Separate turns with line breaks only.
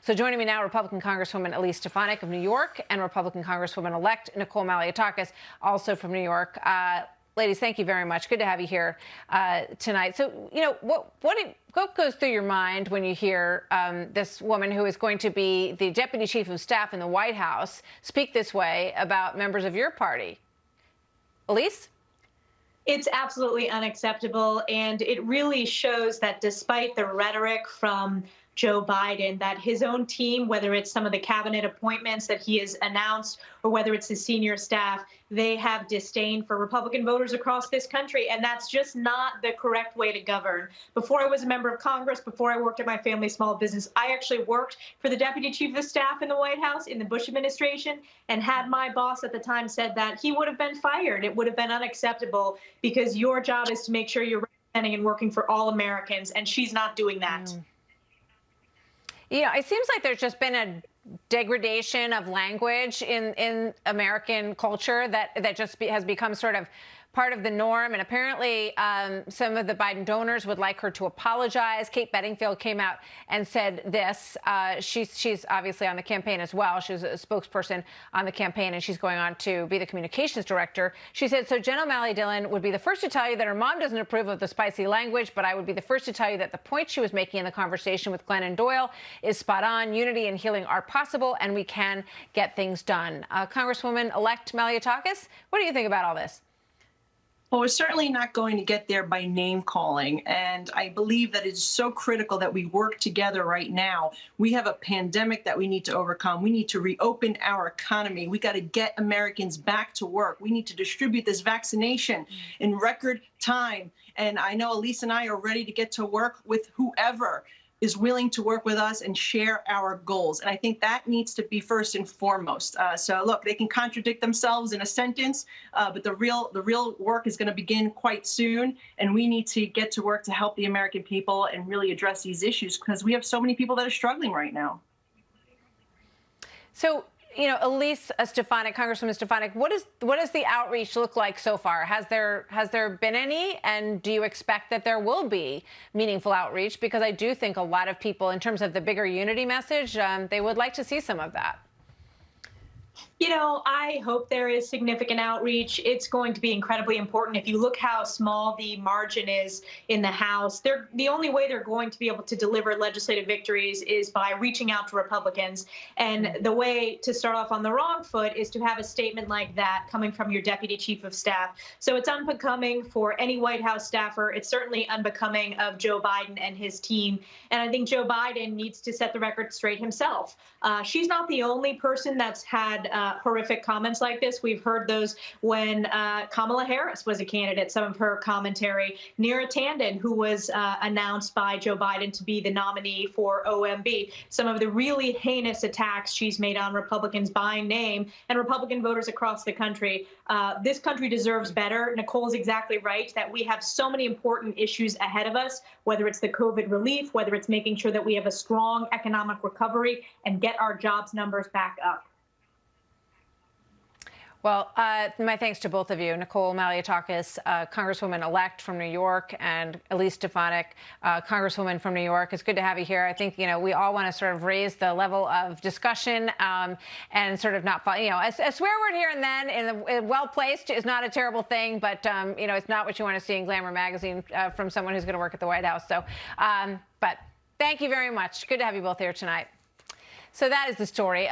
So joining me now, Republican Congresswoman Elise Stefanik of New York and Republican Congresswoman-elect Nicole Malliotakis, also from New York. Ladies, thank you very much. Good to have you here tonight. So, you know, what goes through your mind when you hear this woman who is going to be the Deputy Chief of Staff in the White House speak this way about members of your party? Elise?
It's absolutely unacceptable, and it really shows that despite the rhetoric from Joe Biden, that his own team, whether it's some of the cabinet appointments that he has announced or whether it's his senior staff, they have disdain for Republican voters across this country. And that's just not the correct way to govern. Before I was a member of Congress, before I worked at my family small business, I actually worked for the Deputy Chief of Staff in the White House in the Bush administration. And had my boss at the time said that, he would have been fired. It would have been unacceptable, because your job is to make sure you're representing and working for all Americans. And she's not doing that.
You know, it seems like there's just been a degradation of language in American culture that just has become sort of part of the norm. And apparently some of the Biden donors would like her to apologize. Kate Bedingfield came out and said this. She's obviously on the campaign as well. She's a spokesperson on the campaign, and she's going on to be the communications director. She said, so Jen O'Malley Dillon would be the first to tell you that her mom doesn't approve of the spicy language, but I would be the first to tell you that the point she was making in the conversation with Glennon Doyle is spot on. Unity and healing are possible, and we can get things done. Congresswoman-elect Malliotakis, what do you think about all this?
Well, we're certainly not going to get there by name calling. And I believe that it's so critical that we work together right now. We have a pandemic that we need to overcome. We need to reopen our economy. We got to get Americans back to work. We need to distribute this vaccination in record time. And I know Elise and I are ready to get to work with whoever is willing to work with us and share our goals. And I think that needs to be first and foremost. So look, they can contradict themselves in a sentence, but the real work is going to begin quite soon. And we need to get to work to help the American people and really address these issues, because we have so many people that are struggling right now.
So, you know, Elise Stefanik, Congresswoman Stefanik, what does the outreach look like so far? Has there been any, and do you expect that there will be meaningful outreach? Because I do think a lot of people, in terms of the bigger unity message, they would like to see some of that.
You know, I hope there is significant outreach. It's going to be incredibly important. If you look how small the margin is in the House, the only way they're going to be able to deliver legislative victories is by reaching out to Republicans. And the way to start off on the wrong foot is to have a statement like that coming from your Deputy Chief of Staff. So it's unbecoming for any White House staffer. It's certainly unbecoming of Joe Biden and his team. And I think Joe Biden needs to set the record straight himself. She's not the only person that's had horrific comments like this. We've heard those when Kamala Harris was a candidate, some of her commentary. Neera Tanden, who was announced by Joe Biden to be the nominee for OMB, some of the really heinous attacks she's made on Republicans by name and Republican voters across the country. This country deserves better. Nicole's exactly right that we have so many important issues ahead of us, whether it's the COVID relief, whether it's making sure that we have a strong economic recovery and get our jobs numbers back up.
Well, my thanks to both of you, Nicole Malliotakis, Congresswoman-elect from New York, and Elise Stefanik, Congresswoman from New York. It's good to have you here. I think, you know, we all want to sort of raise the level of discussion and sort of not, you know, a swear word here and then in well-placed is not a terrible thing, but, you know, it's not what you want to see in Glamour magazine from someone who's going to work at the White House. So, but thank you very much. Good to have you both here tonight. So that is the story.